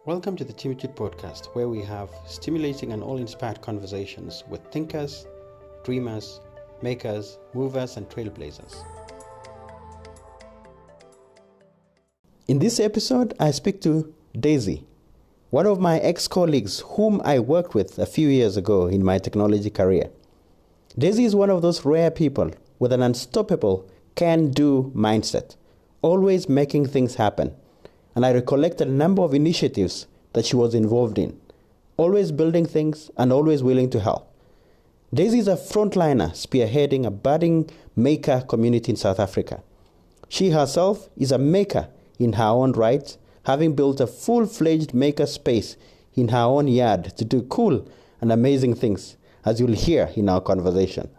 Welcome to the Timothy podcast, where we have stimulating and all-inspired conversations with thinkers, dreamers, makers, movers, and trailblazers. In this episode, I speak to Dezi, one of my ex-colleagues whom I worked with a few years ago in my technology career. Dezi is one of those rare people with an unstoppable can-do mindset, always making things happen. And I recollected a number of initiatives that she was involved in, always building things and always willing to help. Dezi is a frontliner spearheading a budding maker community in South Africa. She herself is a maker in her own right, having built a full-fledged maker space in her own yard to do cool and amazing things, as you'll hear in our conversation.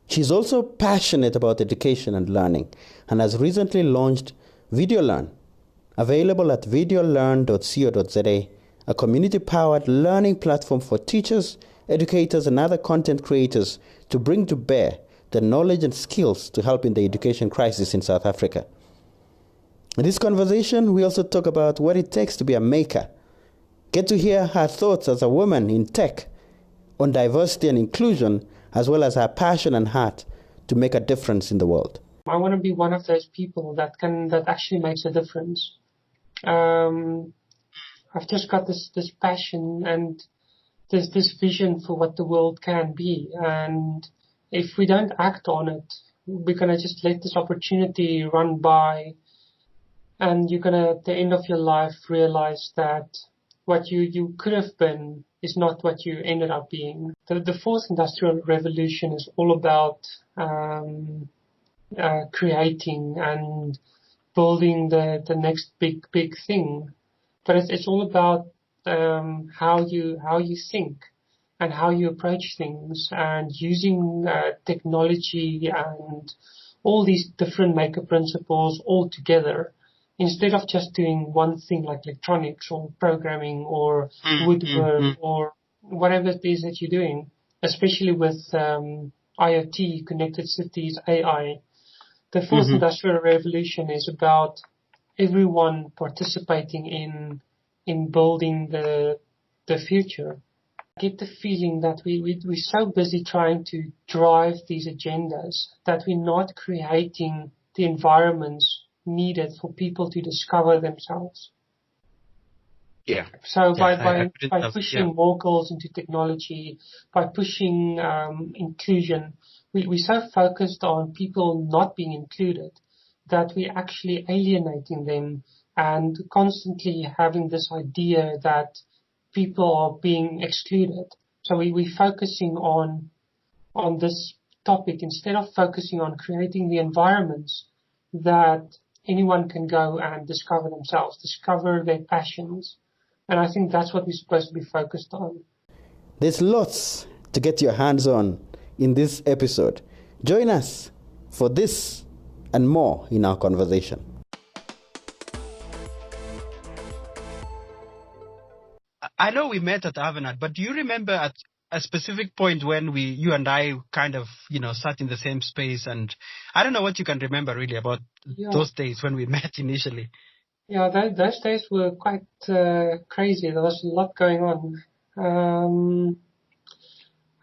She's also passionate about education and learning and has recently launched videolearn, available at videolearn.co.za, a community-powered learning platform for teachers, educators, and other content creators to bring to bear the knowledge and skills to help in the education crisis in South Africa. In this conversation, we also talk about what it takes to be a maker, get to hear her thoughts as a woman in tech on diversity and inclusion, as well as her passion and heart to make a difference in the world. I want to be one of those people that actually makes a difference. I've just got this passion and this vision for what the world can be. And if we don't act on it, we're going to just let this opportunity run by. And you're going to, at the end of your life, realize that what you could have been is not what you ended up being. The fourth industrial revolution is all about creating and building the next big thing, but it's all about how you think and how you approach things, and using technology and all these different maker principles all together, instead of just doing one thing like electronics or programming or woodwork or whatever it is that you're doing, especially with IoT, connected cities, AI. The fourth industrial revolution is about everyone participating in building the future. I get the feeling that we're so busy trying to drive these agendas that we're not creating the environments needed for people to discover themselves. Yeah. So by pushing more girls into technology, by pushing inclusion, we're so focused on people not being included that we're actually alienating them and constantly having this idea that people are being excluded. So we're focusing on this topic instead of focusing on creating the environments that anyone can go and discover themselves, discover their passions. And I think that's what we're supposed to be focused on. There's lots to get your hands on in this episode. Join us for this and more in our conversation. I know we met at Avanad, but do you remember at a specific point when you and I kind of, sat in the same space? And I don't know what you can remember really about those days when we met initially. Yeah, those days were quite crazy. There was a lot going on.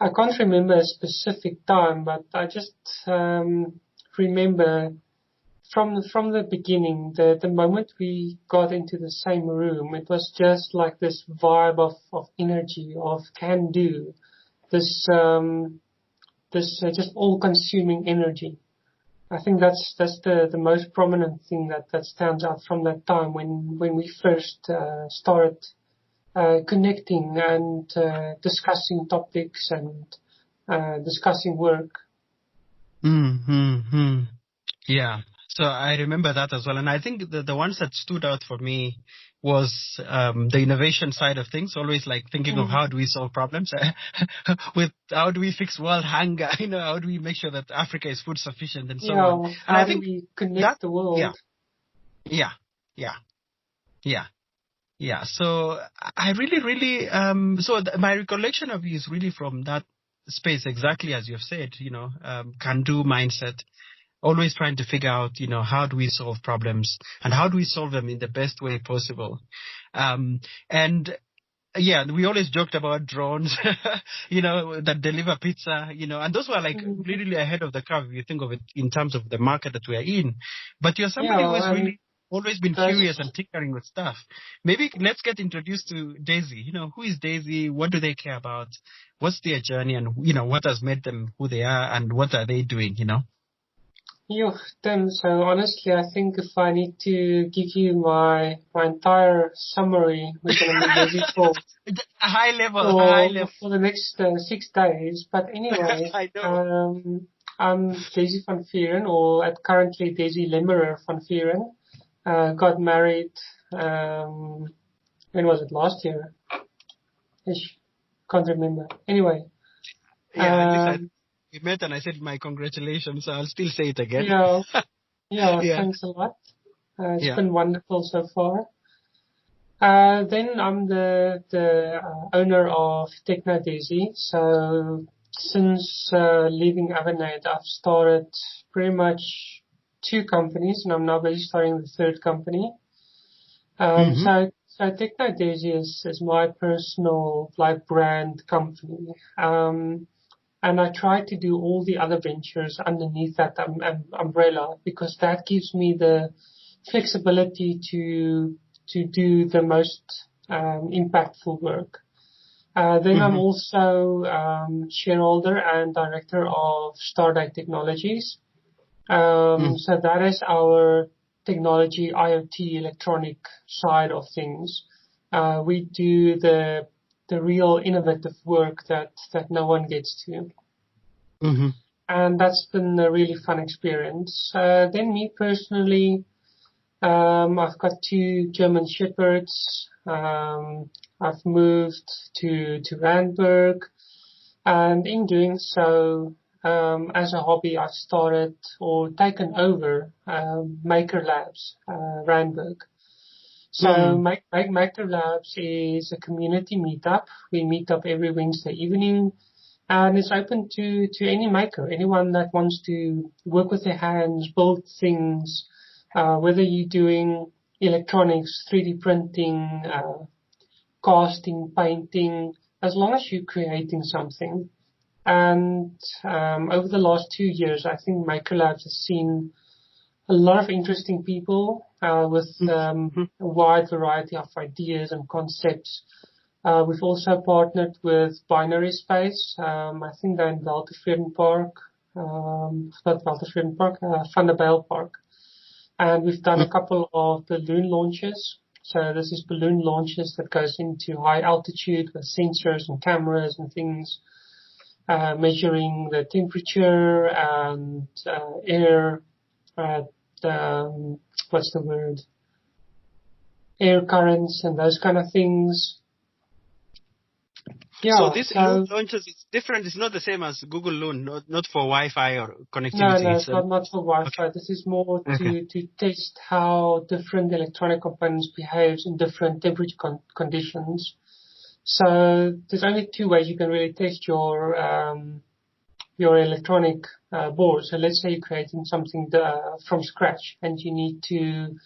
I can't remember a specific time, but I just remember from the beginning, the moment we got into the same room, it was just like this vibe of energy, of can do, this just all-consuming energy. I think that's the most prominent thing that stands out from that time when we first started connecting and discussing topics and discussing work. Yeah. So I remember that as well. And I think the ones that stood out for me was the innovation side of things, always like thinking of how do we solve problems with how do we fix world hunger, how do we make sure that Africa is food sufficient and so on. And I think we connect the world. Yeah. So I really, my recollection of you is really from that space, exactly as you've said, can-do mindset. always trying to figure out, how do we solve problems and how do we solve them in the best way possible. And yeah, we always joked about drones, that deliver pizza, and those were like really ahead of the curve if you think of it in terms of the market that we're in. But you're somebody who has really always been curious and tinkering with stuff. Maybe let's get introduced to Dezi. Who is Dezi? What do they care about? What's their journey? And, what has made them who they are and what are they doing, Tim, so honestly, I think if I need to give you my entire summary, we're going to be busy for high level for the next 6 days. But anyway, I know. I'm Dezi van Vieren, or currently Dezi Lemmerer van Vieren. Got married, when was it? Last year? Ish. Can't remember. Anyway. Yeah, we met and I said my congratulations, so I'll still say it again. Yeah, thanks a lot. It's been wonderful so far. Then I'm the owner of Dezi. So since leaving Avanade, I've started pretty much 2 companies, and I'm now busy starting the 3rd company. So Dezi is my personal brand company. And I try to do all the other ventures underneath that umbrella, because that gives me the flexibility to do the most impactful work. Then I'm also shareholder and director of Stardate Technologies. So that is our technology, IoT, electronic side of things. We do the real innovative work that no one gets to. And that's been a really fun experience. Then me personally, I've got 2 German Shepherds. I've moved to Randburg, and in doing so, as a hobby, I've started or taken over Maker Labs, Randburg. So Maker Labs is a community meetup. We meet up every Wednesday evening, and it's open to any maker, anyone that wants to work with their hands, build things, whether you're doing electronics, 3D printing, casting, painting, as long as you're creating something. And over the last 2 years, I think Maker Labs has seen a lot of interesting people with a wide variety of ideas and concepts. We've also partnered with Binary Space. I think they're in Waltersveen Park, not Waltersveen Park, Vanderbijl Park. And we've done a couple of balloon launches. So this is balloon launches that goes into high altitude with sensors and cameras and things, measuring the temperature and air, air currents and those kind of things. Yeah, so this Loon launches is different. It's not the same as Google Loon, not for Wi-Fi or connectivity. No, it's not for Wi-Fi. Okay. This is more to test how different electronic components behaves in different temperature conditions. So there's only 2 ways you can really test your electronic board. So let's say you're creating something from scratch and you need to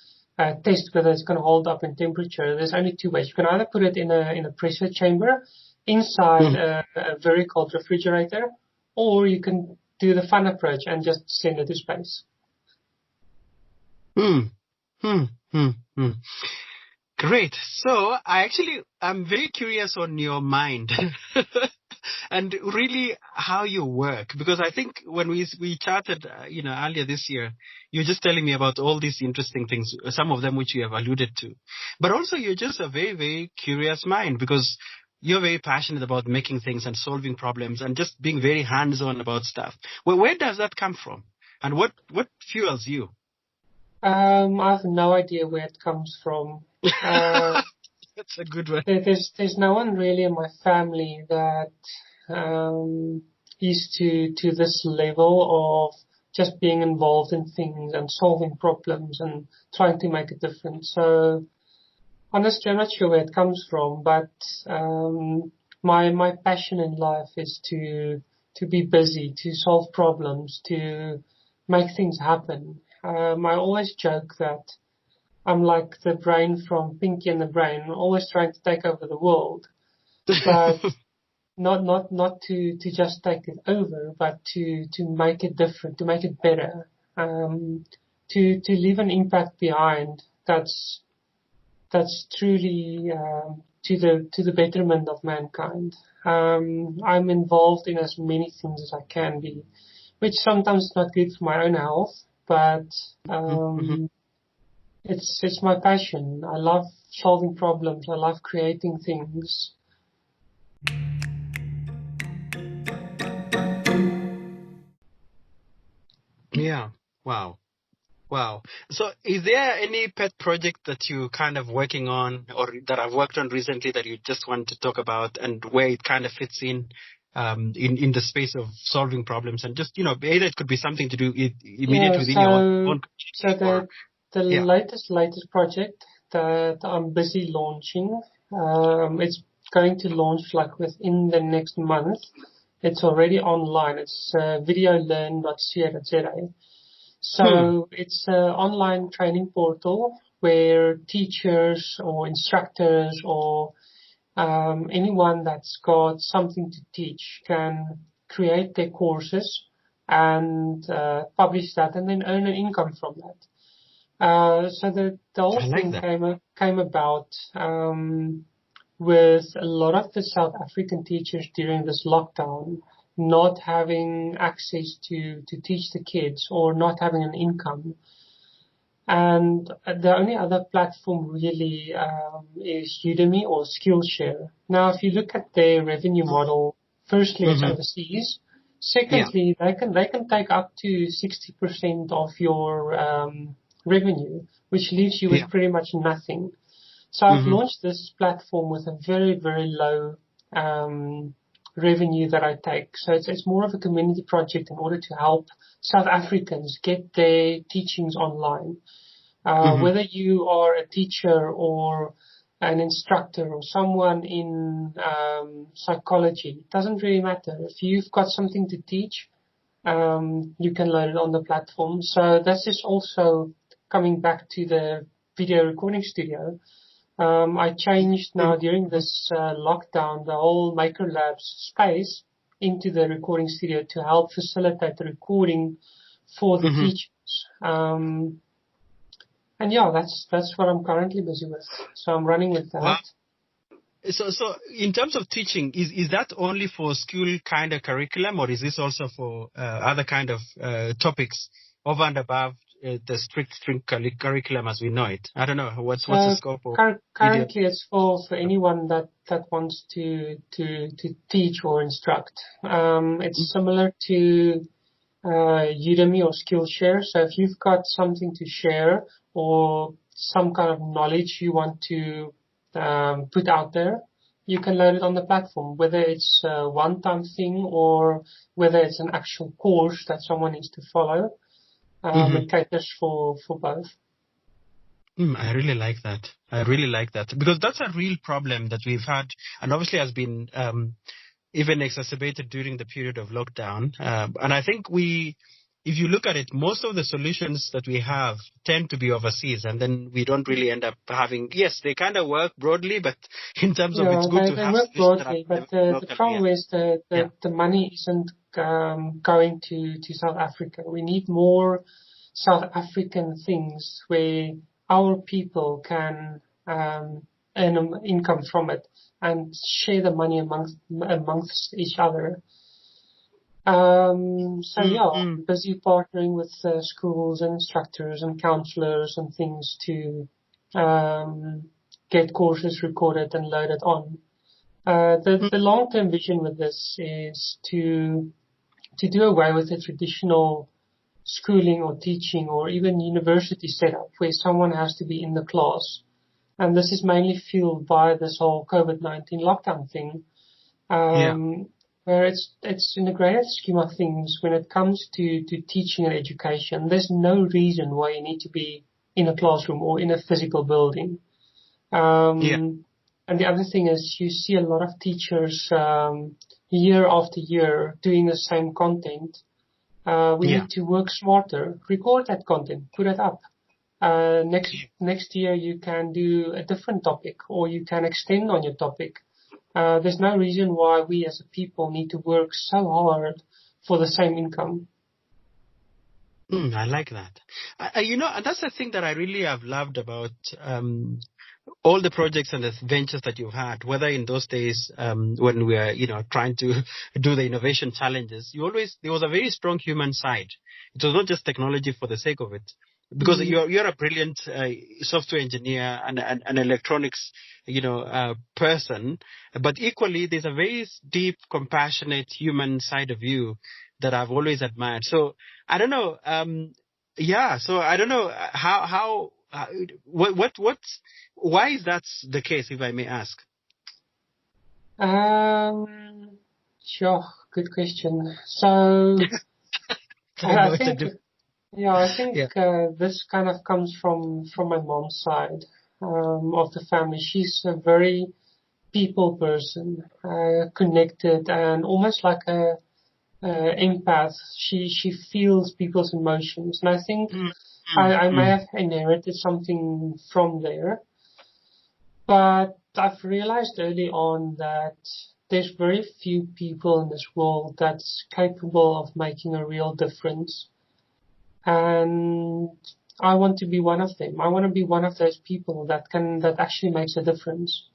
test whether it's going to hold up in temperature. There's only 2 ways. You can either put it in a pressure chamber inside a very cold refrigerator, or you can do the fun approach and just send it to space. Great. So I'm very curious on your mind and really how you work, because I think when we chatted, earlier this year, you were just telling me about all these interesting things, some of them which you have alluded to, but also you're just a very, very curious mind, because you're very passionate about making things and solving problems and just being very hands-on about stuff. Well, where does that come from? And what fuels you? I have no idea where it comes from. That's a good one. There's no one really in my family that is to this level of just being involved in things and solving problems and trying to make a difference. So honestly, I'm not sure where it comes from, but my passion in life is to be busy, to solve problems, to make things happen. I always joke that I'm like the brain from Pinky and the Brain, always trying to take over the world, but not to just take it over, but to make it different, to make it better, to leave an impact behind that's truly to the betterment of mankind. I'm involved in as many things as I can be, which sometimes is not good for my own health, but it's my passion. I love solving problems. I love creating things. Yeah. Wow. Wow. So is there any pet project that you kind of working on or that I've worked on recently that you just want to talk about and where it kind of fits in the space of solving problems and just, either it could be something to do immediate Yeah, within your own so community or, the yeah. latest project that I'm busy launching, it's going to launch like within the next month. It's already online. It's videolearn.co.za. So it's an online training portal where teachers or instructors or anyone that's got something to teach can create their courses and publish that and then earn an income from that. So the whole thing came about with a lot of the South African teachers during this lockdown not having access to teach the kids or not having an income. And the only other platform really is Udemy or Skillshare. Now, if you look at their revenue model, firstly, it's overseas. Secondly, they can take up to 60% of your revenue, which leaves you with pretty much nothing. So I've launched this platform with a very, very low revenue that I take. So it's more of a community project in order to help South Africans get their teachings online. Whether you are a teacher or an instructor or someone in psychology, it doesn't really matter. If you've got something to teach, you can learn it on the platform. So this is also coming back to the video recording studio. I changed now during this lockdown the whole Maker Labs space into the recording studio to help facilitate the recording for the teachers. And yeah, that's what I'm currently busy with. So I'm running with that. Wow. So in terms of teaching, is that only for school kind of curriculum, or is this also for other kind of topics over and above the strict curriculum as we know it? I don't know. What's the scope of currently it's for anyone that wants to teach or instruct. It's similar to Udemy or Skillshare. So if you've got something to share or some kind of knowledge you want to put out there, you can load it on the platform, whether it's a one-time thing or whether it's an actual course that someone needs to follow. It caters for both. I really like that. Because that's a real problem that we've had and obviously has been even exacerbated during the period of lockdown. And I think if you look at it, most of the solutions that we have tend to be overseas, and then we don't really end up having, yes, they kind of work broadly, but in terms of it's good to have work broadly, but the problem is the money isn't going to South Africa. We need more South African things where our people can earn income from it and share the money amongst each other. I'm busy partnering with schools and instructors and counselors and things to get courses recorded and loaded on. The long-term vision with this is to do away with the traditional schooling or teaching or even university setup where someone has to be in the class. And this is mainly fueled by this whole COVID-19 lockdown thing. Where it's in the greater scheme of things, when it comes to teaching and education, there's no reason why you need to be in a classroom or in a physical building. And the other thing is you see a lot of teachers year after year doing the same content We Yeah. need to work smarter, record that content, put it up. Next year you can do a different topic, or you can extend on your topic. There's no reason why we as a people need to work so hard for the same income. I like that. And that's the thing that I really have loved about all the projects and the ventures that you've had, whether in those days when we were, trying to do the innovation challenges, there was a very strong human side. It was not just technology for the sake of it. Because you're a brilliant software engineer and an electronics, person, but equally there's a very deep, compassionate human side of you that I've always admired. So I don't know. So I don't know why is that the case, if I may ask? Sure, good question. So I think this kind of comes from my mom's side of the family. She's a very people person, connected and almost like a empath. She feels people's emotions, and I think I may have inherited something from there. But I've realized early on that there's very few people in this world that's capable of making a real difference. And I want to be one of them. I want to be one of those people that actually makes a difference.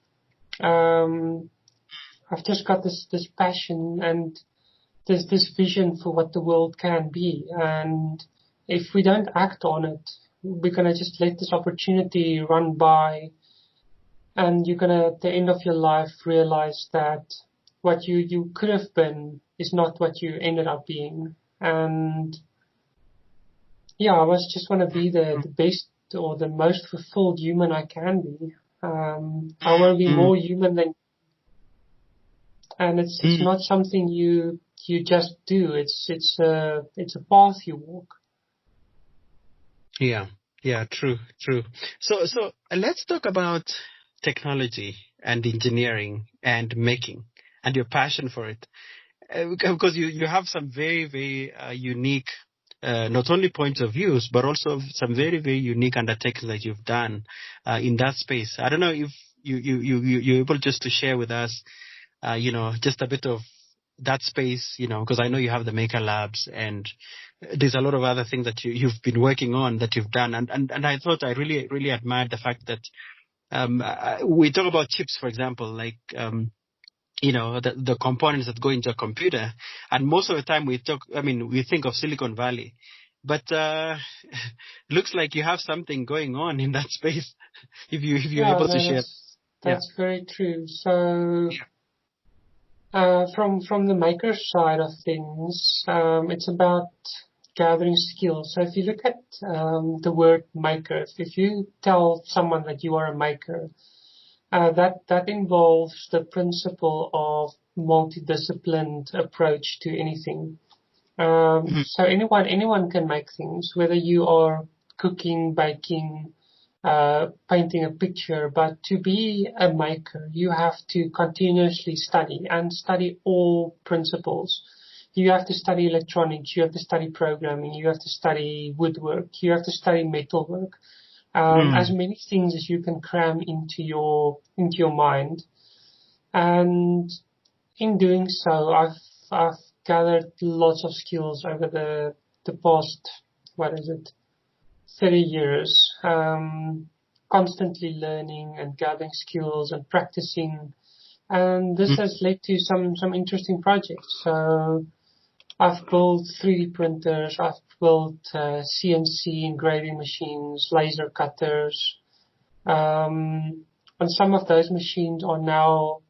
I've just got this passion and this vision for what the world can be. And if we don't act on it, we're going to just let this opportunity run by. And you're going to, at the end of your life, realize that what you could have been is not what you ended up being. And yeah, I just want to be the best or the most fulfilled human I can be. I want to be more human than, and it's not something you just do. It's a path you walk. Yeah, true. So let's talk about technology and engineering and making and your passion for it, because you have some very, very unique, not only points of views, but also some very, very unique undertakings that you've done in that space. I don't know if you're able just to share with us, just a bit of that space, because I know you have the Maker Labs and there's a lot of other things that you've been working on that you've done. And I thought I really, really admired the fact that we talk about chips, for example, like, the components that go into a computer. And most of the time we think of Silicon Valley, but looks like you have something going on in that space. If you're able to share. That's very true. So, from the maker side of things, it's about gathering skills. So if you look at the word maker, if you tell someone that you are a maker, that involves the principle of multidisciplined approach to anything. So anyone can make things, whether you are cooking, baking, painting a picture. But to be a maker, you have to continuously study all principles. You have to study electronics, you have to study programming, you have to study woodwork, you have to study metalwork. As many things as you can cram into your mind. And in doing so, I've gathered lots of skills over the past, 30 years, constantly learning and gathering skills and practicing. And this has led to some interesting projects. So I've built 3D printers, I've built CNC engraving machines, laser cutters. And some of those machines are now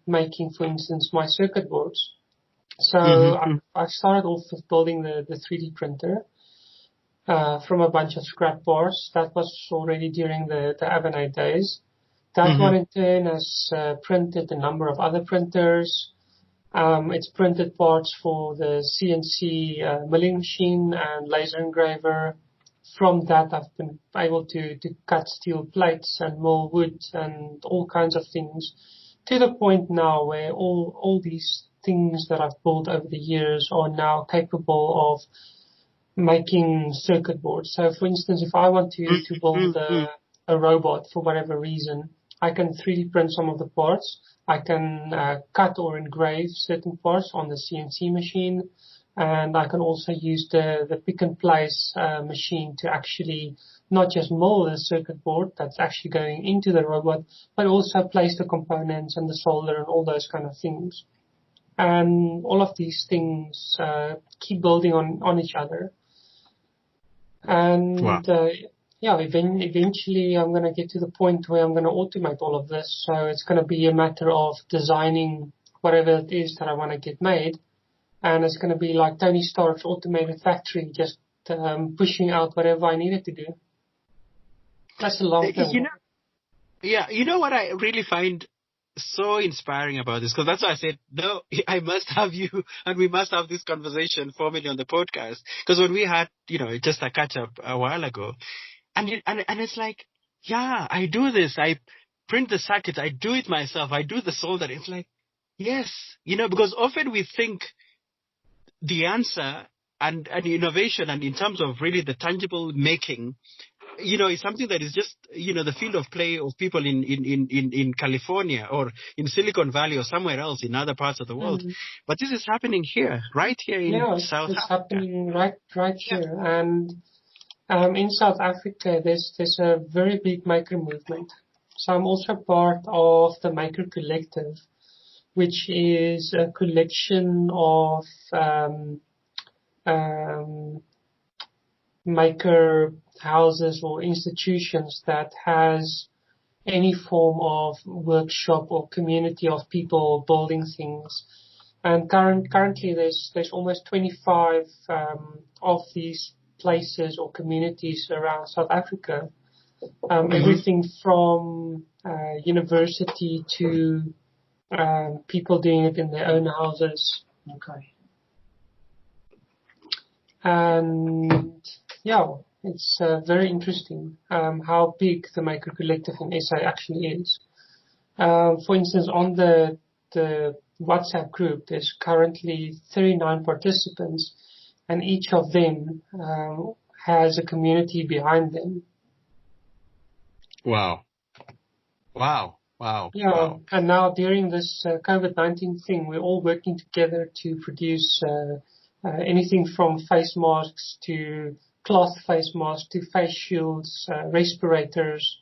making, for instance, my circuit boards. So I started off with building the 3D printer from a bunch of scrap parts. That was already during the Avanade days. That one in turn has printed a number of other printers. It's printed parts for the CNC milling machine and laser engraver. From that, I've been able to cut steel plates and mold wood and all kinds of things, to the point now where all these things that I've built over the years are now capable of making circuit boards. So, for instance, if I want to build a robot for whatever reason, I can 3D print some of the parts. I can cut or engrave certain parts on the CNC machine, and I can also use the pick and place machine to actually not just mold a circuit board that's actually going into the robot, but also place the components and the solder and all those kind of things. And all of these things keep building on each other. And Wow. eventually I'm going to get to the point where I'm going to automate all of this. So it's going to be a matter of designing whatever it is that I want to get made. And it's going to be like Tony Stark's automated factory, just pushing out whatever I needed to do. That's a long term. You know what I really find so inspiring about this, because that's why I said, no, I must have you, and we must have this conversation formally on the podcast. Because when we had, just a catch up a while ago, and it's like, yeah, I do this. I print the circuits. I do it myself. I do the solder. It's like, yes, because often we think the answer and innovation, and in terms of really the tangible making, is something that is just, the field of play of people in California or in Silicon Valley or somewhere else in other parts of the world. But this is happening here, right here in South Africa. It's happening right here. And in South Africa, there's a very big maker movement. So I'm also part of the Maker Collective, which is a collection of maker houses or institutions that has any form of workshop or community of people building things. And currently there's almost 25 of these places or communities around South Africa. Everything from university to people doing it in their own houses. Okay. And it's very interesting how big the Maker Collective in SA actually is. For instance, on the WhatsApp group, there's currently 39 participants, and each of them has a community behind them. Wow. And now during this COVID-19 thing, we're all working together to produce anything from face masks to cloth face masks to face shields, respirators,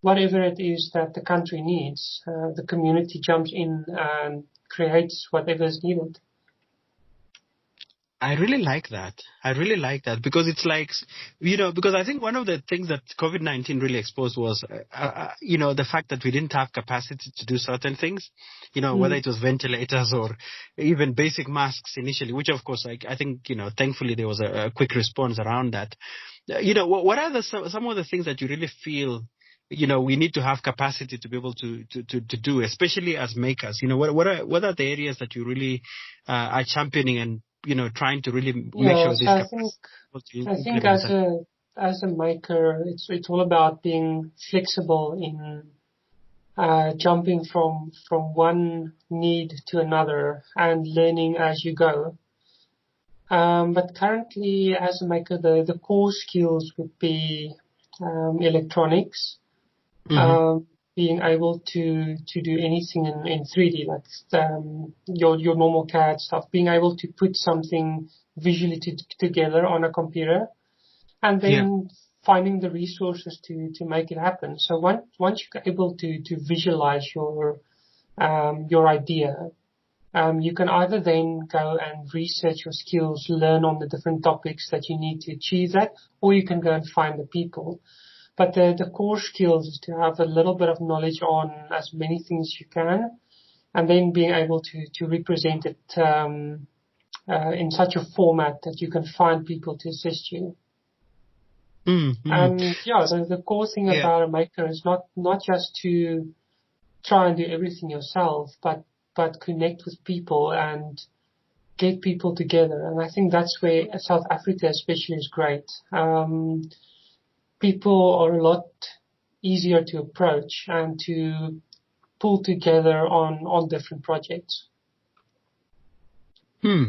whatever it is that the country needs. The community jumps in and creates whatever is needed. I really like that because it's like, because I think one of the things that COVID-19 really exposed was, the fact that we didn't have capacity to do certain things, whether it was ventilators or even basic masks initially, which of course, I think, thankfully there was a quick response around that. What are some of the things that you really feel, we need to have capacity to be able to do, especially as makers? What are the areas that you really are championing and trying to really make sure this capacity? I think as a maker, it's all about being flexible in jumping from one need to another and learning as you go. But currently, as a maker, the core skills would be electronics, being able to do anything in 3D, like your normal CAD stuff, being able to put something visually together on a computer, and then finding the resources to make it happen. So once you're able to visualize your idea, you can either then go and research your skills, learn on the different topics that you need to achieve that, or you can go and find the people. But the core skills is to have a little bit of knowledge on as many things as you can, and then being able to represent it in such a format that you can find people to assist you. And the core thing about a maker is not just to try and do everything yourself, but connect with people and get people together. And I think that's where South Africa especially is great. People are a lot easier to approach and to pull together on different projects. Hmm.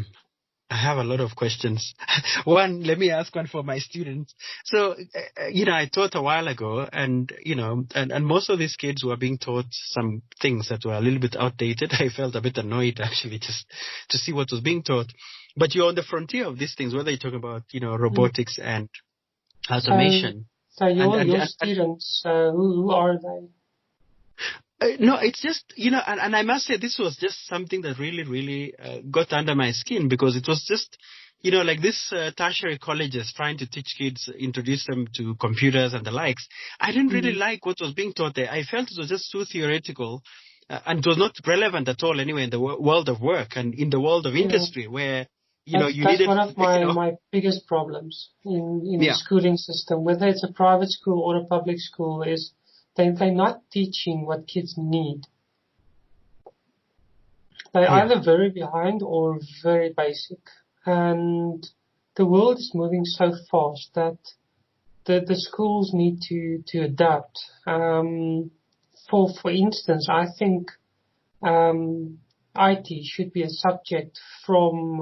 I have a lot of questions. One, let me ask one for my students. So, I taught a while ago and, and most of these kids were being taught some things that were a little bit outdated. I felt a bit annoyed actually just to see what was being taught. But you're on the frontier of these things, whether you talk about, Mm. robotics and So, automation. so And, your and students, who are they? No, it's just, and I must say this was just something that really, really got under my skin because it was just, like this tertiary colleges trying to teach kids, introduce them to computers and the likes. I didn't really Mm. like what was being taught there. I felt it was just too theoretical and it was not relevant at all anyway in the world of work and in the world of Yeah. industry where, you That's needed, one of my biggest problems in the yeah. schooling system, whether it's a private school or a public school, is they're not teaching what kids need. They're Yeah. either very behind or very basic. And the world is moving so fast that the schools need to adapt. For instance, I think IT should be a subject from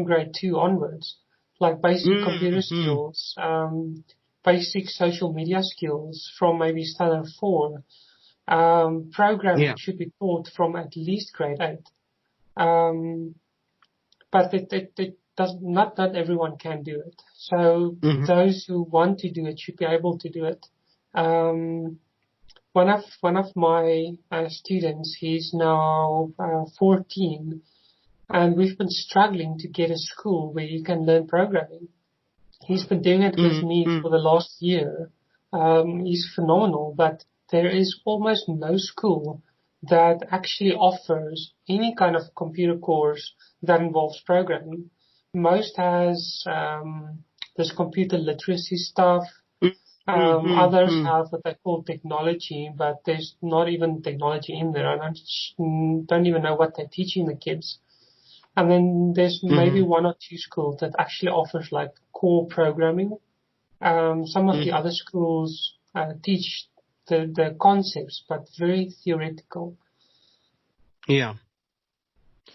grade 2 onwards, like basic computer Mm-hmm. skills, basic social media skills from maybe standard 4. Programming Yeah. should be taught from at least grade 8. Um, but it does not everyone can do it. So Mm-hmm. those who want to do it should be able to do it. Um, one of my students, he's now 14, and we've been struggling to get a school where you can learn programming. He's been doing it with me Mm-hmm. for the last year. He's phenomenal, but there is almost no school that actually offers any kind of computer course that involves programming. Most has this computer literacy stuff. Others Mm-hmm. have what they call technology, but there's not even technology in there. I don't even know what they're teaching the kids. And then there's maybe Mm-hmm. one or two schools that actually offers like core programming. Some of the Mm-hmm. other schools teach the concepts, but very theoretical. Yeah.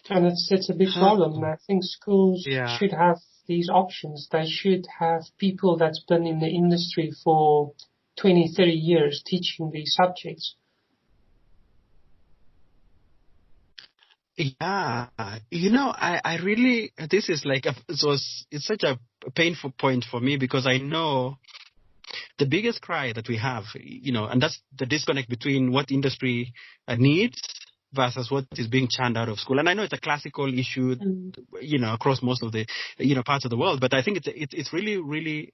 And it's a big problem. I think schools Yeah. should have these options. They should have people that's been in the industry for 20, 30 years teaching these subjects. Yeah. I really, this is like, it's such a painful point for me because I know the biggest cry that we have, and that's the disconnect between what industry needs versus what is being churned out of school. And I know it's a classical issue, Mm. across most of the, parts of the world, but I think it's really, really,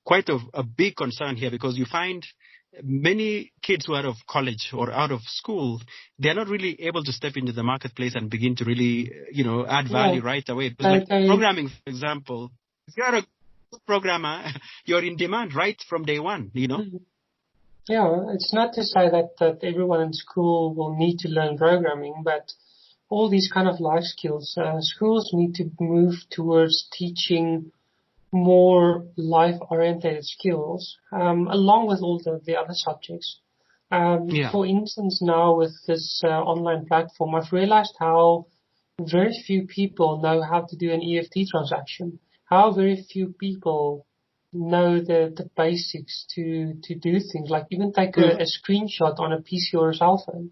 quite a big concern here because you find many kids who are out of college or out of school, they're not really able to step into the marketplace and begin to really, add Yeah, value right away. Because they, like they, programming, for example, if you're a good programmer, you're in demand right from day one, mm. Yeah, it's not to say that everyone in school will need to learn programming, but all these kind of life skills, schools need to move towards teaching more life-oriented skills, along with all the other subjects. Yeah. For instance, now with this online platform, I've realized how very few people know how to do an EFT transaction. How very few people know the basics to do things like even take Mm. a screenshot on a PC or a cell phone.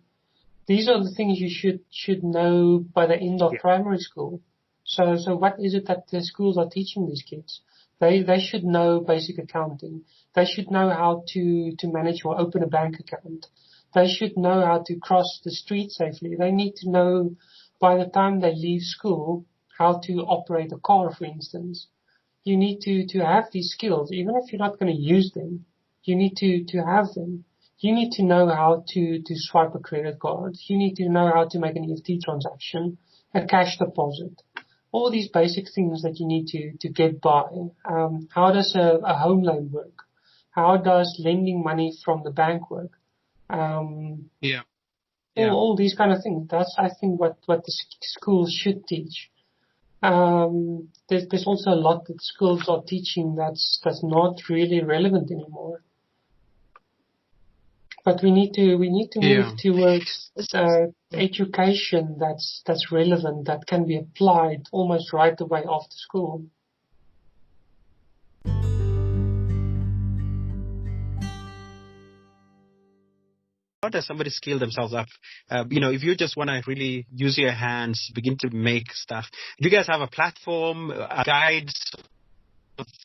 These are the things you should know by the end of Yeah. primary school. So what is it that the schools are teaching these kids? They should know basic accounting. They should know how to manage or open a bank account. They should know how to cross the street safely. They need to know by the time they leave school how to operate a car, for instance. You need to have these skills, even if you're not going to use them. You need to have them. You need to know how to swipe a credit card. You need to know how to make an EFT transaction, a cash deposit. All these basic things that you need to get by. How does a home loan work? How does lending money from the bank work? Um, Yeah. all, Yeah. all these kind of things. That's, I think, what the schools should teach. There's also a lot that schools are teaching that's not really relevant anymore. But we need to move Yeah. towards education that's relevant, that can be applied almost right away after school. How does somebody scale themselves up? If you just want to really use your hands, begin to make stuff, do you guys have a platform, guides,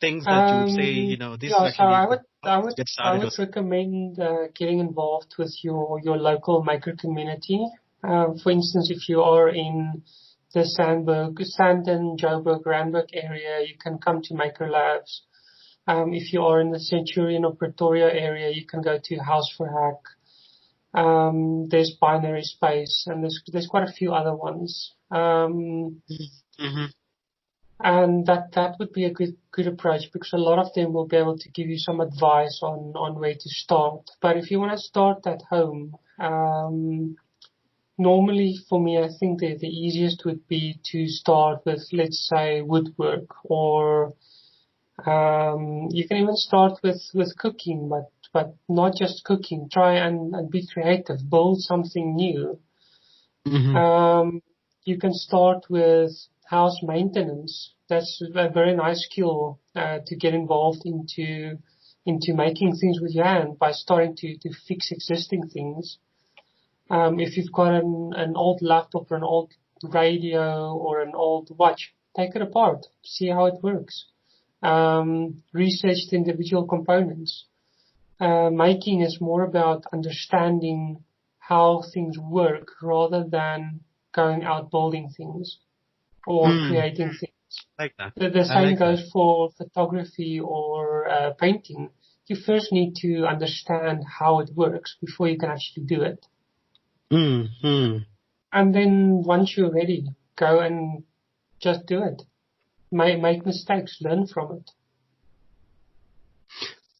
things that you would say, this Yeah, so actually get I started? would recommend getting involved with your local maker community. For instance, if you are in the Sandton, Joburg, Randburg area, you can come to Maker Labs. If you are in the Centurion or Pretoria area, you can go to House for Hack. There's Binary Space, and there's quite a few other ones. Mm-hmm. And that would be a good approach, because a lot of them will be able to give you some advice on where to start. But if you want to start at home, normally for me, I think the easiest would be to start with, let's say, woodwork, or you can even start with cooking, but not just cooking. Try and be creative, build something new. Mm-hmm. You can start with house maintenance. That's a very nice skill to get involved into making things with your hand, by starting to fix existing things. If you've got an old laptop or an old radio or an old watch, take it apart, see how it works. Research the individual components. Making is more about understanding how things work rather than going out building things or creating things. Like that. The same goes for photography or painting. You first need to understand how it works before you can actually do it. Mm-hmm. And then once you're ready, go and just do it. Make mistakes, learn from it.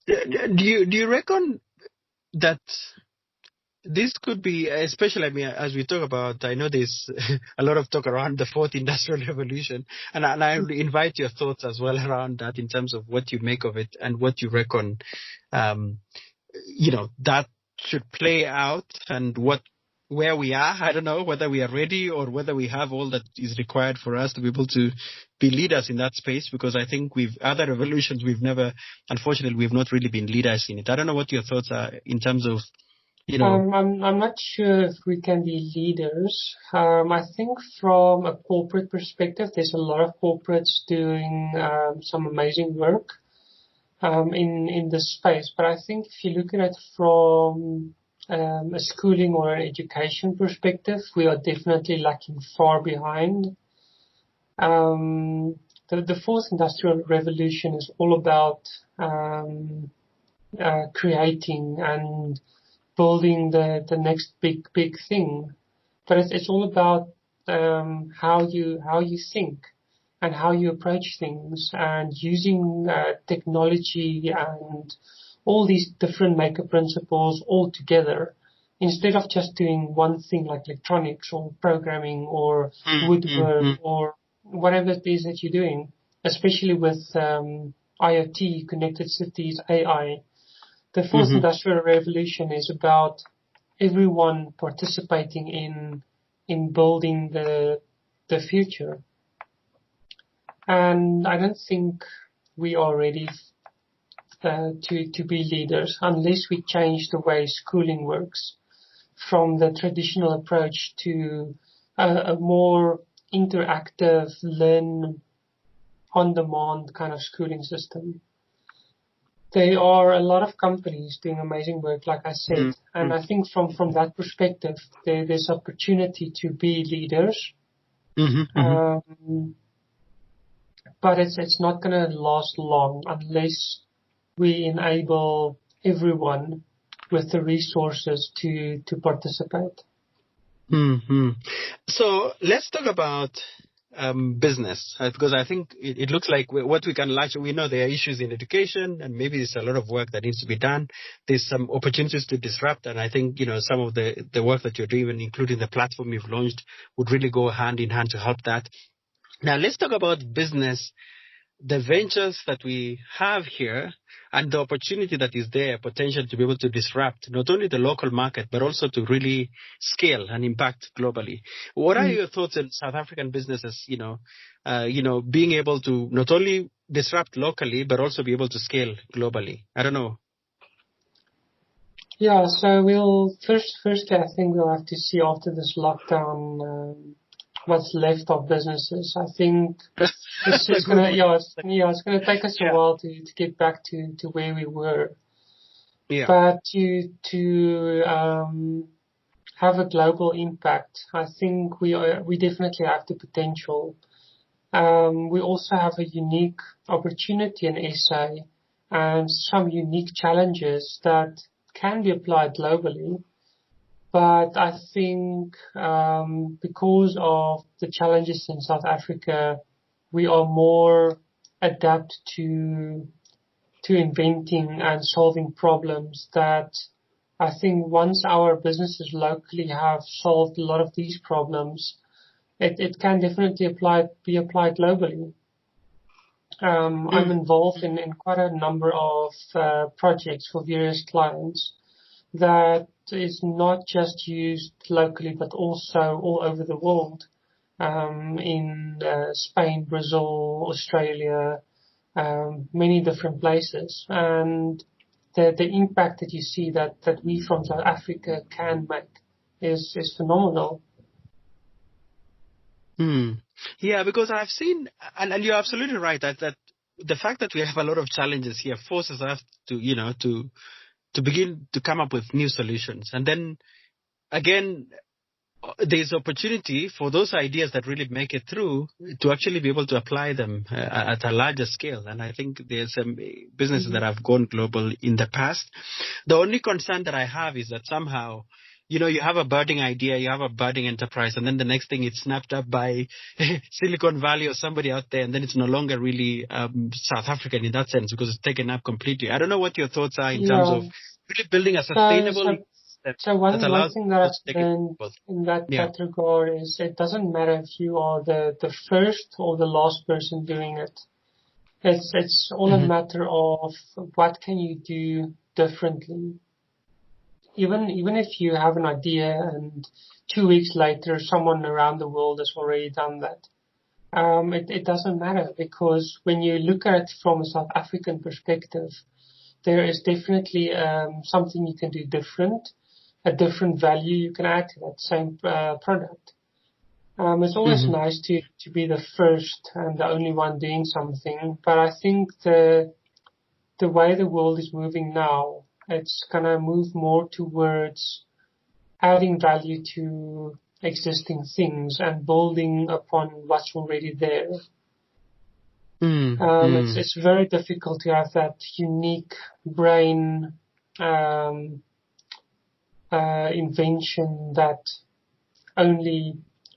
Do you reckon that this could be, especially, as we talk about, I know there's a lot of talk around the fourth industrial revolution, and I invite your thoughts as well around that, in terms of what you make of it and what you reckon, that should play out, and where we are. I don't know whether we are ready, or whether we have all that is required for us to be able to be leaders in that space, because I think other revolutions, unfortunately, we've not really been leaders in it. I don't know what your thoughts are in terms of, I'm not sure if we can be leaders. I think from a corporate perspective, there's a lot of corporates doing some amazing work in this space. But I think if you look at it from a schooling or an education perspective, we are definitely lacking far behind. The fourth industrial revolution is all about creating and building the next big thing, but it's all about how you think and how you approach things, and using technology and all these different maker principles all together, instead of just doing one thing like electronics or programming or woodwork or whatever it is that you're doing, especially with IoT, connected cities, AI. The fourth industrial revolution is about everyone participating in building the future. And I don't think we are ready to be leaders unless we change the way schooling works from the traditional approach to a more interactive, learn on demand kind of schooling system. There are a lot of companies doing amazing work, like I said, and I think from that perspective, there's opportunity to be leaders. But it's not going to last long unless we enable everyone with the resources to participate. So let's talk about business, because I think it looks like what we can launch. We know there are issues in education, and maybe there's a lot of work that needs to be done. There's some opportunities to disrupt, and I think some of the work that you're doing, including the platform you've launched, would really go hand in hand to help that. Now let's talk about business the ventures that we have here and the opportunity that is there, potential to be able to disrupt not only the local market, but also to really scale and impact globally. What are your thoughts on South African businesses, being able to not only disrupt locally, but also be able to scale globally? I don't know. Yeah, so we'll firstly, I think we'll have to see after this lockdown what's left of businesses. I think it's gonna take us a while to get back to where we were. Yeah. But to have a global impact, I think we definitely have the potential. We also have a unique opportunity in SA and some unique challenges that can be applied globally. But I think because of the challenges in South Africa, we are more adept to inventing and solving problems that I think once our businesses locally have solved a lot of these problems, it can definitely be applied globally. I'm involved in quite a number of projects for various clients that is not just used locally, but also all over the world, in Spain, Brazil, Australia, many different places. And the impact that you see that we from South Africa can make is phenomenal. Yeah, because I've seen, and you're absolutely right, that the fact that we have a lot of challenges here forces us to begin to come up with new solutions. And then again, there's opportunity for those ideas that really make it through to actually be able to apply them at a larger scale. And I think there's some businesses that have gone global in the past. The only concern that I have is that somehow, you have a budding idea, you have a budding enterprise, and then the next thing it's snapped up by Silicon Valley or somebody out there, and then it's no longer really South African in that sense because it's taken up completely. I don't know what your thoughts are in terms of really building a sustainable... So one thing that I've learned in that regard is it doesn't matter if you are the first or the last person doing it. It's all a matter of what can you do differently. Even if you have an idea and 2 weeks later someone around the world has already done that, it doesn't matter, because when you look at it from a South African perspective, there is definitely something you can do different, a different value you can add to that same product. It's always nice to be the first and the only one doing something, but I think the way the world is moving now, it's gonna move more towards adding value to existing things and building upon what's already there. It's very difficult to have that unique brain invention that only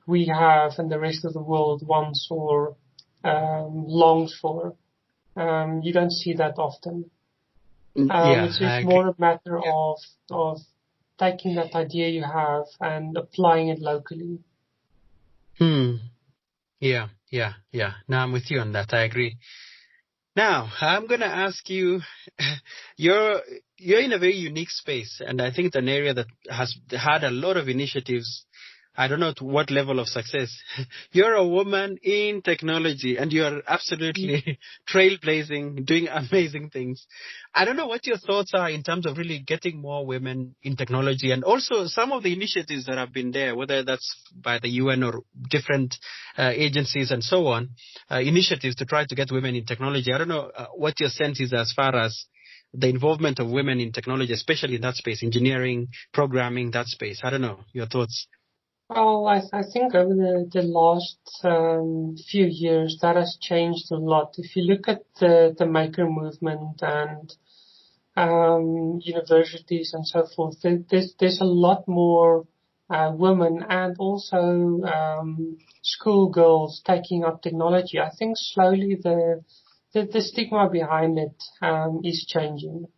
we have and the rest of the world wants or longs for. You don't see that often. It's just more a matter of taking that idea you have and applying it locally. Yeah. No, I'm with you on that. I agree. Now, I'm going to ask you, you're in a very unique space, and I think it's an area that has had a lot of initiatives. I don't know to what level of success. You're a woman in technology, and you're absolutely trailblazing, doing amazing things. I don't know what your thoughts are in terms of really getting more women in technology, and also some of the initiatives that have been there, whether that's by the UN or different agencies and so on, initiatives to try to get women in technology. I don't know what your sense is as far as the involvement of women in technology, especially in that space, engineering, programming, that space. I don't know, your thoughts. Well, I think over the last few years that has changed a lot. If you look at the maker movement and universities and so forth, there's a lot more women and also schoolgirls taking up technology. I think slowly the stigma behind it is changing.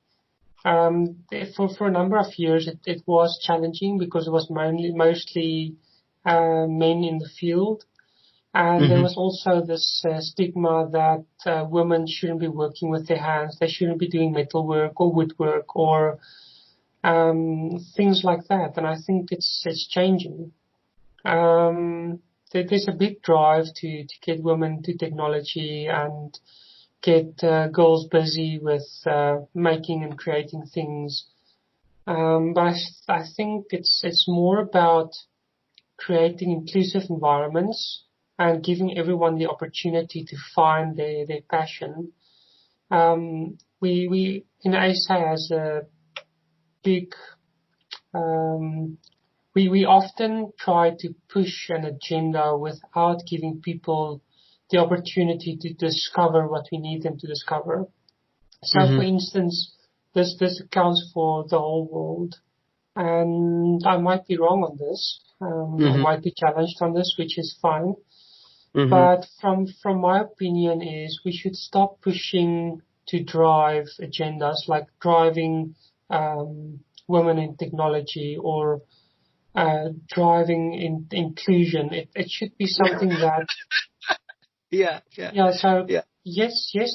For a number of years, it was challenging because it was mostly men in the field. And there was also this stigma that women shouldn't be working with their hands. They shouldn't be doing metalwork or woodwork or things like that. And I think it's changing. There's a big drive to get women to technology and get girls busy with making and creating things. But I think it's more about creating inclusive environments and giving everyone the opportunity to find their passion. We in ASA has a big, we often try to push an agenda without giving people the opportunity to discover what we need them to discover. So, for instance, this accounts for the whole world, and I might be wrong on this. I might be challenged on this, which is fine. But from my opinion is we should stop pushing to drive agendas like driving women in technology or driving in inclusion. It should be something that yes,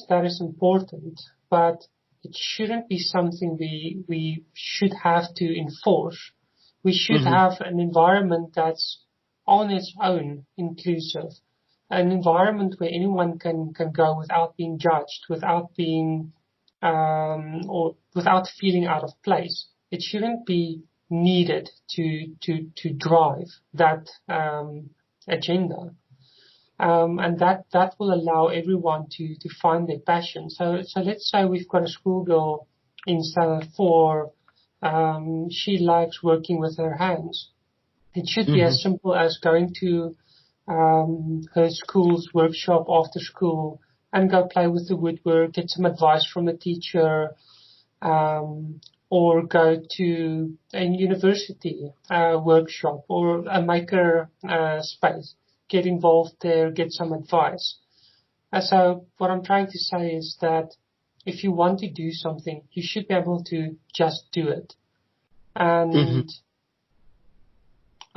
that is important, but it shouldn't be something we should have to enforce. We should have an environment that's on its own inclusive, an environment where anyone can go without being judged, without being or without feeling out of place. It shouldn't be needed to drive that agenda. And that will allow everyone to find their passion. So let's say we've got a schoolgirl in standard 4. She likes working with her hands. It should be as simple as going to her school's workshop after school and go play with the woodwork, get some advice from a teacher, or go to a university workshop or a maker space. Get involved there, get some advice. So what I'm trying to say is that if you want to do something, you should be able to just do it. And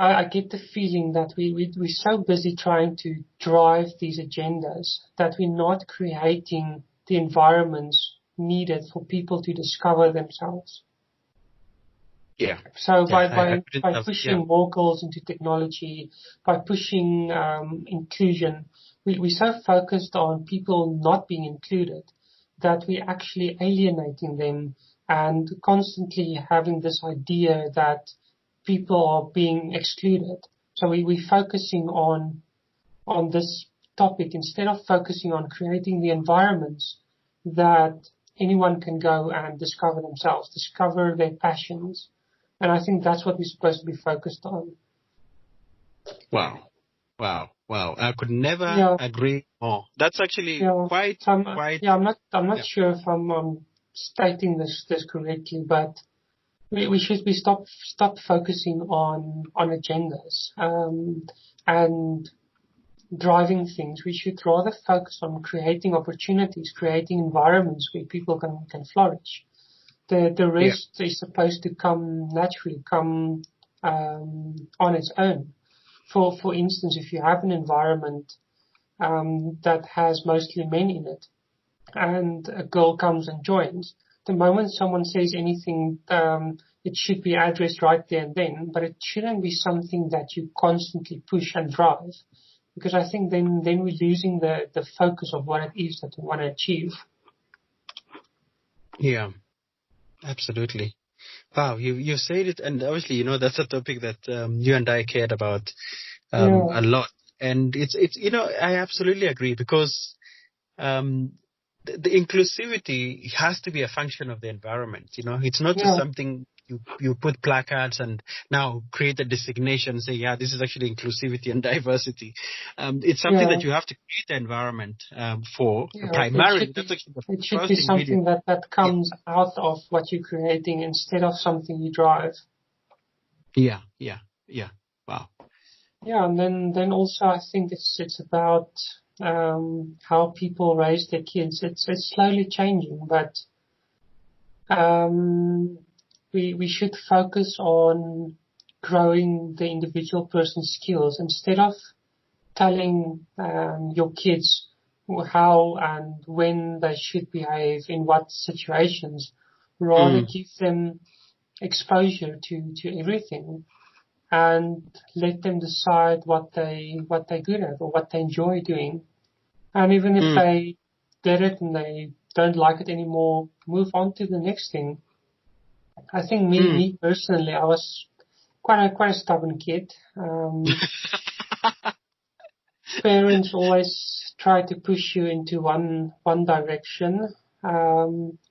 I get the feeling that we're so busy trying to drive these agendas that we're not creating the environments needed for people to discover themselves. Yeah. So by pushing more girls into technology, by pushing inclusion, we're so focused on people not being included that we're actually alienating them and constantly having this idea that people are being excluded. So we're focusing on this topic instead of focusing on creating the environments that anyone can go and discover themselves, discover their passions. And I think that's what we're supposed to be focused on. Wow. I could never agree more. That's actually quite. I'm not sure if I'm stating this correctly, but we should be stop focusing on agendas and driving things. We should rather focus on creating opportunities, creating environments where people can flourish. The rest is supposed to come naturally, come on its own. For instance, if you have an environment that has mostly men in it, and a girl comes and joins, the moment someone says anything, it should be addressed right there and then, but it shouldn't be something that you constantly push and drive, because I think then we're losing the focus of what it is that we want to achieve. Yeah. Absolutely. Wow, you said it, and obviously, that's a topic that you and I cared about a lot. And it's I absolutely agree, because the inclusivity has to be a function of the environment. It's not just something you put placards and now create a designation and say, this is actually inclusivity and diversity. It's something that you have to create the environment for primarily. It should be something that comes out of what you're creating instead of something you drive. Yeah. Wow. Yeah, and then also I think it's about how people raise their kids. It's slowly changing, but we should focus on growing the individual person's skills instead of telling your kids how and when they should behave in what situations. Rather give them exposure to everything and let them decide what they're good at or what they enjoy doing. And even if they did it and they don't like it anymore, move on to the next thing. I think me personally, I was quite a stubborn kid. Parents always try to push you into one direction.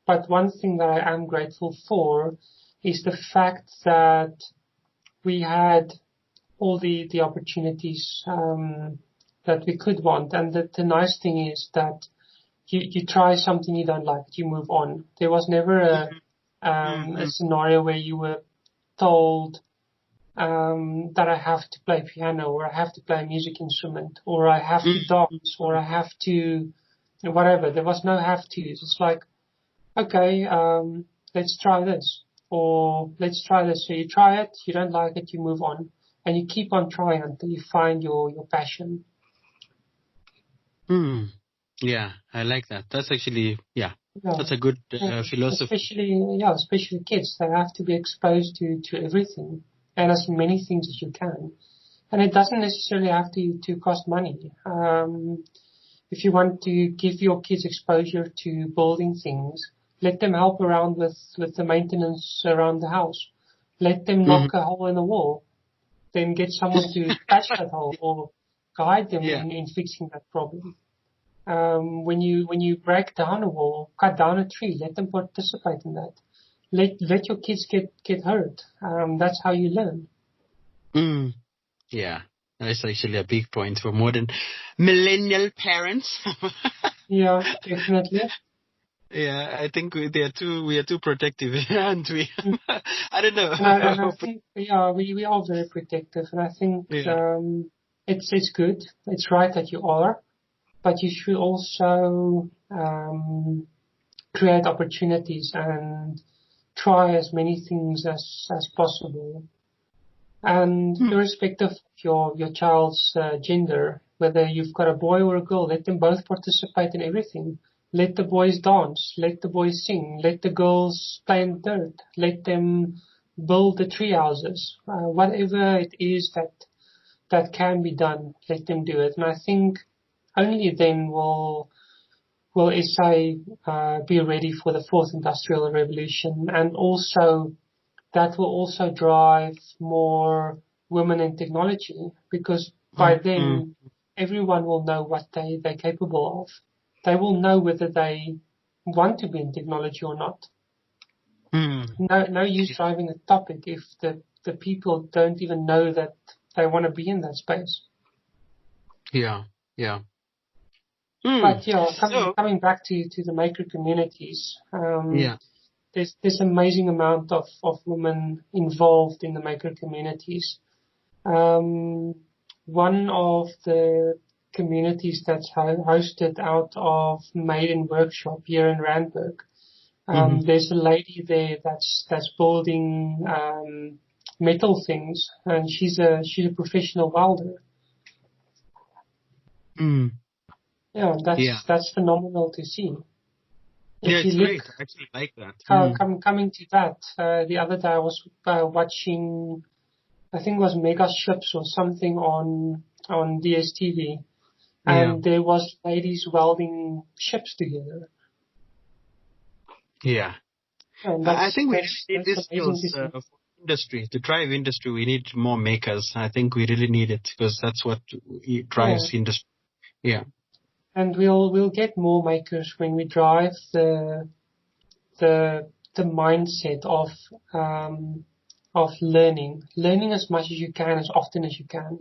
But one thing that I am grateful for is the fact that we had all the opportunities that we could want. And the nice thing is that you try something you don't like, you move on. There was never a scenario where you were told that I have to play piano or I have to play a music instrument or I have to dance or I have to whatever. There was no have to. It's like, okay, let's try this or let's try this. So you try it, you don't like it, you move on and you keep on trying until you find your passion. Yeah, I like that. That's actually, that's a good philosophy. Especially kids. They have to be exposed to everything and as many things as you can. And it doesn't necessarily have to cost money. If you want to give your kids exposure to building things, let them help around with the maintenance around the house. Let them knock a hole in the wall. Then get someone to patch that hole or guide them in fixing that problem. When you break down a wall, cut down a tree, let them participate in that. Let your kids get hurt. That's how you learn. Yeah, that's actually a big point for modern millennial parents. Yeah, definitely. Yeah, I think we are too protective, aren't we? I don't know. And I think we are very protective, and I think it's good. It's right that you are, but you should also create opportunities and try as many things as possible. And irrespective of your child's gender, whether you've got a boy or a girl, let them both participate in everything. Let the boys dance, let the boys sing, let the girls play in the dirt, let them build the tree houses. Whatever it is that can be done, let them do it. And I think only then will SA be ready for the fourth industrial revolution, and also that will also drive more women in technology, because by then everyone will know what they're capable of. They will know whether they want to be in technology or not. No use driving a topic if the people don't even know that they want to be in that space. Yeah. But coming back to the maker communities, there's amazing amount of women involved in the maker communities. One of the communities that's hosted out of Maiden Workshop here in Randburg, there's a lady there that's building metal things, and she's a professional welder. Yeah, that's phenomenal to see. It's great. I actually like that. Coming to that, the other day I was watching, I think it was Mega Ships or something on DSTV, and there was ladies welding ships together. Yeah. I think we need these skills for industry. To drive industry, we need more makers. I think we really need it, because that's what drives industry. Yeah. And we'll get more makers when we drive the mindset of learning as much as you can, as often as you can.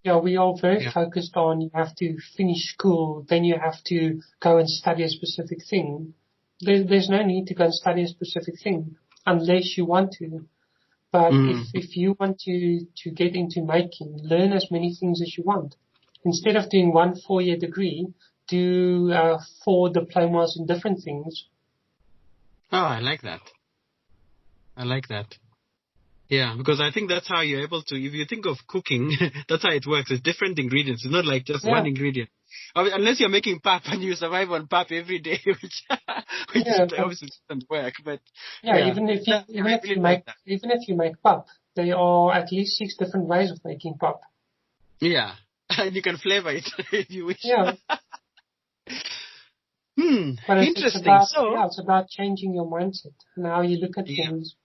We are very focused on you have to finish school, then you have to go and study a specific thing. There's no need to go and study a specific thing unless you want to. But if you want to get into making, learn as many things as you want. Instead of doing 1 4-year degree, do 4 diplomas in different things. Oh, I like that. Yeah, because I think that's how you're able to, if you think of cooking, that's how it works. It's different ingredients. It's not like just Yeah, one ingredient. Unless you're making pap and you survive on pap every day, which yeah, but obviously doesn't work. But yeah, yeah, no, I really like that. even if you make pap, there are at least 6 different ways of making pap. Yeah, and you can flavor it if you wish. Yeah, but it's Interesting. about, So, yeah, it's about changing your mindset and how you look at yeah. things.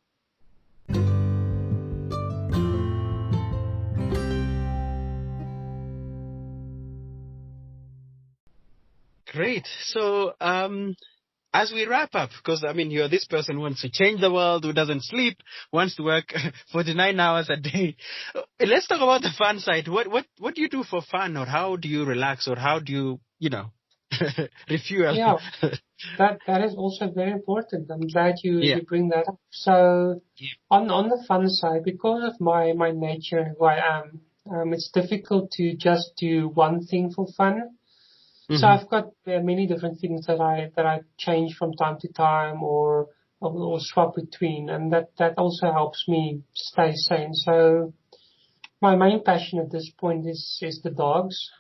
Great. So, as we wrap up, because I mean, you're this person who wants to change the world, who doesn't sleep, wants to work 49 hours a day. Let's talk about the fun side. What do you do for fun, or how do you relax, or how do you refuel? Yeah, that is also very important. I'm glad Yeah. you bring that up. So Yeah. on the fun side, because of my nature, who I am, it's difficult to just do one thing for fun. So Mm-hmm. I've got many different things that I change from time to time or swap between, and that also helps me stay sane. So my main passion at this point is the dogs,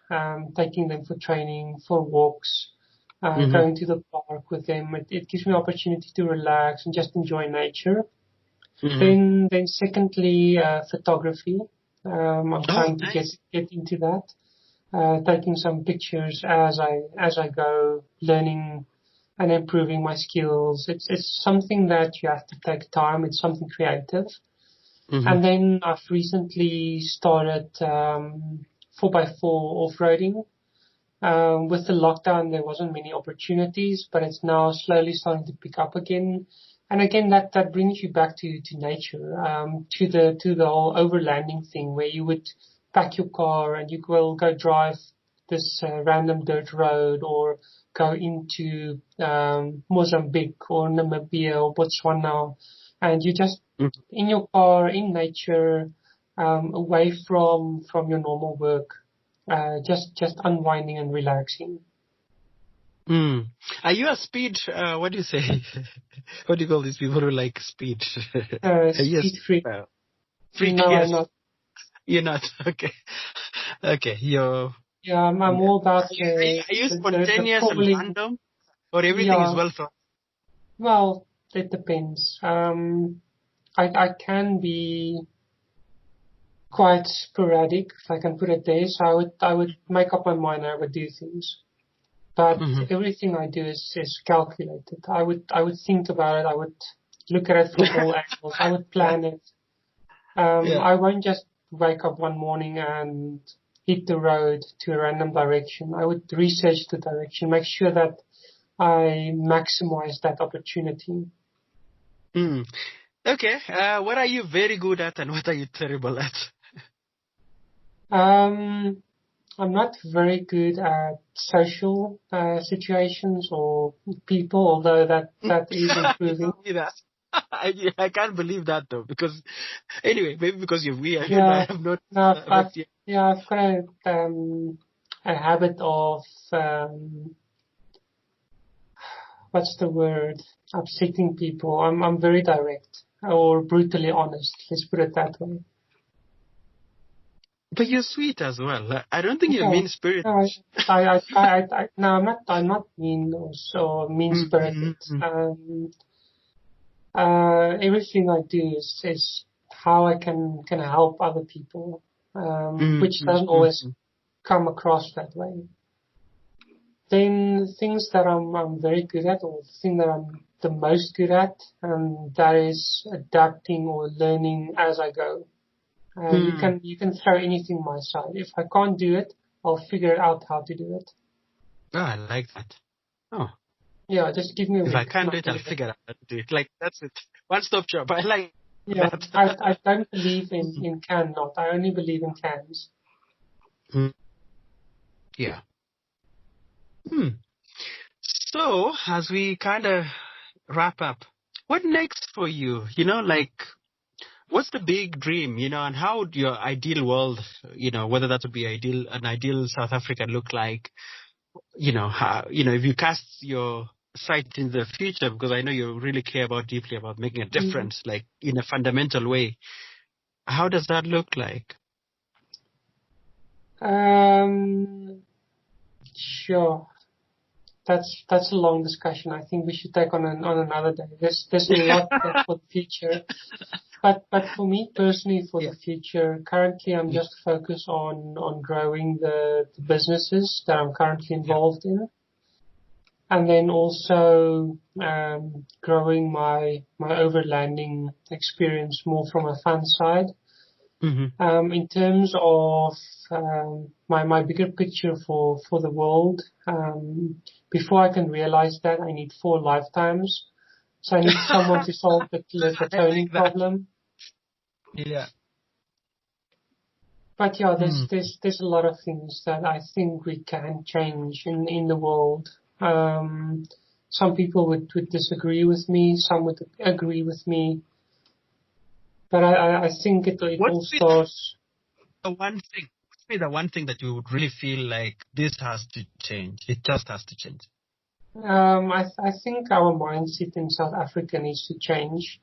taking them for training, for walks, Mm-hmm. going to the park with them. It gives me opportunity to relax and just enjoy nature. Mm-hmm. Then secondly, photography. I'm Oh, trying to nice. get into that, taking some pictures as I go, learning and improving my skills. It's something that you have to take time. It's something creative. Mm-hmm. And then I've recently started 4x4 off-roading. With the lockdown, there wasn't many opportunities, but it's now slowly starting to pick up again. And again, that brings you back to nature, to the whole overlanding thing where you would pack your car and you will go drive this random dirt road or go into Mozambique or Namibia or Botswana, and you just in your car in nature, away from your normal work, just unwinding and relaxing. Mm. Are you a speed? What do you say? What do you call these people who like speed? Yes. Speed free. Freak. No, I'm Yes. not. You're not. Okay. Okay. You're. Yeah, I'm all about Are you the spontaneous and crawling. random, or everything is Yeah, well thought? well, it depends. I can be quite sporadic, if I can put it there. So I would make up my mind. I would do things, but Mm-hmm. everything I do is calculated. I would think about it. I would look at it from all angles. I would plan it. Yeah. I won't just wake up one morning and hit the road to a random direction. I would research the direction, make sure that I maximize that opportunity. Mm. Okay. What are you very good at, and what are you terrible at? Um, I'm not very good at social situations or people, although that is You improving. told me that. I can't believe that though, because anyway, maybe because you're weird, and I Yeah, have not. no, But yeah. I've got a habit of what's the word? Upsetting people. I'm very direct or brutally honest. Let's put it that way. But you're sweet as well. I don't think you're Yeah. mean spirited. No, no, I'm not mean or so mean spirited. Mm-hmm. Everything I do is how I can help other people, which doesn't always Mm-hmm. come across that way. Then things that I'm very good at, or the thing that I'm the most good at, that is adapting or learning as I go. You can throw anything my side. If I can't do it, I'll figure out how to do it. Oh, I like that. Oh, Yeah, just give me a if I week and can't do I'll it, do I'll it. figure out how to do it. Like, that's it. One-stop job. I like Yeah, that. I don't believe in cannot. I only believe in cans. Mm. Yeah. Hmm. So, as we kind of wrap up, what next for you? Like, what's the big dream, and how would your ideal world, whether that would be an ideal South Africa look like, how, if you cast your sight in the future, because I know you really care deeply about making a Mm. difference, like in a fundamental way. How does that look like? Sure. That's a long discussion. I think we should take on another day. There's a lot for the future. But for me personally, for the future, currently I'm just focused on growing the businesses that I'm currently involved in, and then also growing my overlanding experience more from a fun side. Mm-hmm. In terms of my bigger picture for the world, before I can realize that, I need 4 lifetimes. So I need someone to solve the cloning problem. Yeah. But yeah, there's a lot of things that I think we can change in the world. Some people would disagree with me, some would agree with me. But I think it all starts. The one thing that you would really feel like this has to change. It just has to change. I think our mindset in South Africa needs to change.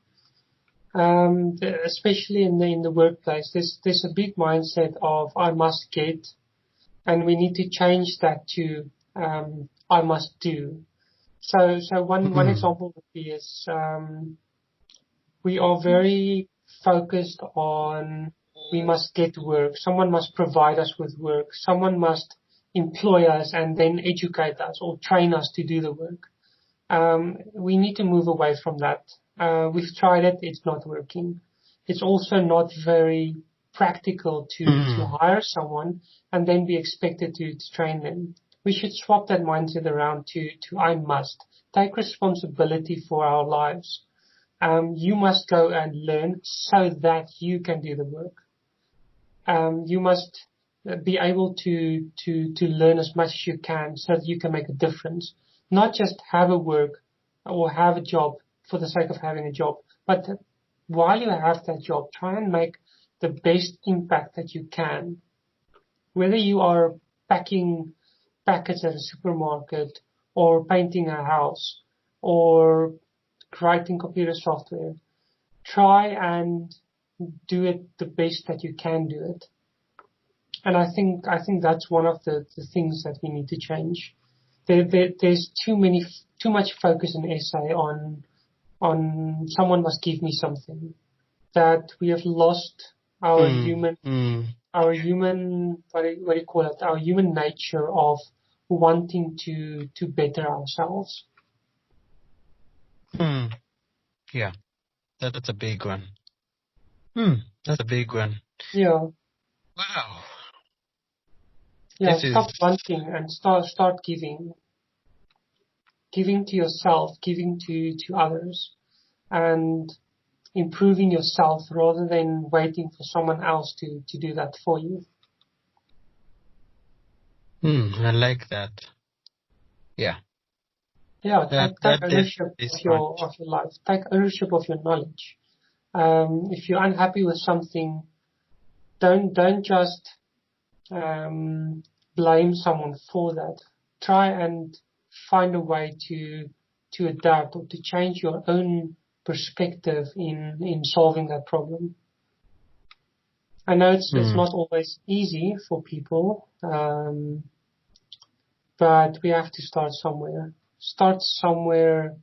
Especially in the workplace, there's a big mindset of I must get, and we need to change that to I must do. So one example would be is we are very focused on we must get work. Someone must provide us with work. Someone must employ us and then educate us or train us to do the work. We need to move away from that. We've tried it. It's not working. It's also not very practical to hire someone and then be expected to train them. We should swap that mindset around to I must. Take responsibility for our lives. You must go and learn so that you can do the work. You must be able to learn as much as you can so that you can make a difference. Not just have a work or have a job for the sake of having a job, but while you have that job, try and make the best impact that you can. Whether you are packing packets at a supermarket or painting a house or writing computer software, try and do it the best that you can do it. And I think that's one of the things that we need to change. There's too much focus in SA on someone must give me something, that we have lost our human what do you call it, our human nature of wanting to better ourselves. Yeah, that's a big one. That's a big one. Yeah. Wow. Yeah, stop wanting and start giving. Giving to yourself, giving to others, and improving yourself rather than waiting for someone else to do that for you. I like that. Yeah. Yeah, take ownership of your life. Take ownership of your knowledge. If you're unhappy with something, don't just blame someone for that. Try and find a way to adapt or to change your own perspective in solving that problem. I know it's not always easy for people, but we have to start somewhere. Start somewhere,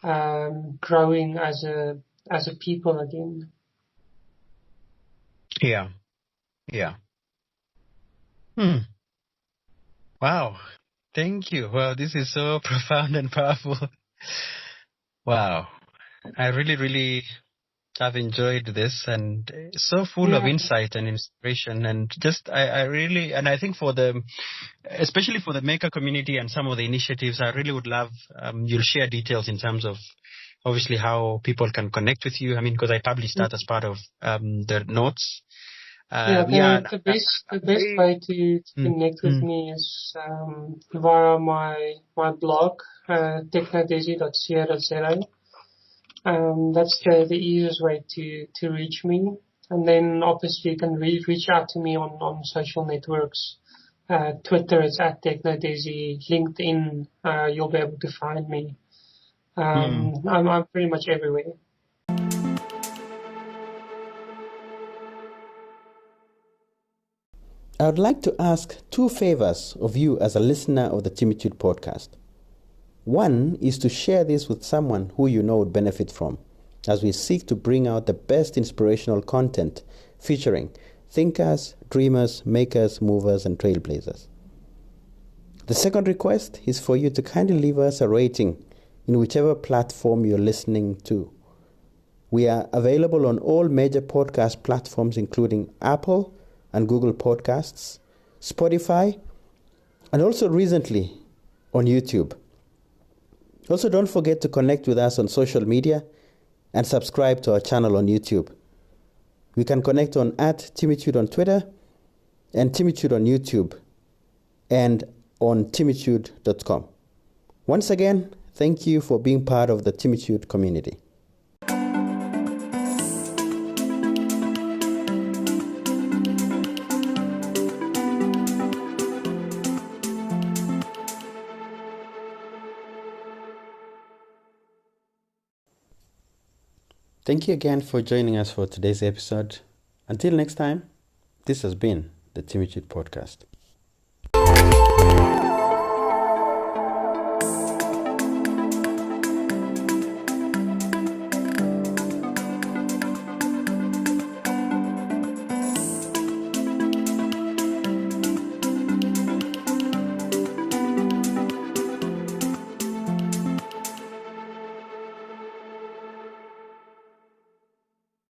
growing as a people again. Yeah. Yeah. Wow. Thank you. Wow, this is so profound and powerful. Wow. I really, really have enjoyed this, and so full of insight and inspiration, and just I really, and I think especially for the maker community and some of the initiatives, I really would love you'll share details in terms of obviously how people can connect with you. I mean, because I published that as part of the notes. The best way to connect with me is via my blog, technodezi.co.za. That's the easiest way to reach me. And then obviously you can reach out to me on social networks. Twitter is @technodezi. LinkedIn, you'll be able to find me. I'm pretty much everywhere. I would like to ask two favors of you as a listener of the Timitude podcast. One is to share this with someone who you know would benefit from, as we seek to bring out the best inspirational content featuring thinkers, dreamers, makers, movers, and trailblazers. The second request is for you to kindly leave us a rating in whichever platform you're listening to. We are available on all major podcast platforms, including Apple and Google Podcasts, Spotify, and also recently on YouTube. Also, don't forget to connect with us on social media and subscribe to our channel on YouTube. We can connect on @Timitude on Twitter and Timitude on YouTube and on timitude.com. Once again, thank you for being part of the Timitude community. Thank you again for joining us for today's episode. Until next time, this has been the Timitude Podcast.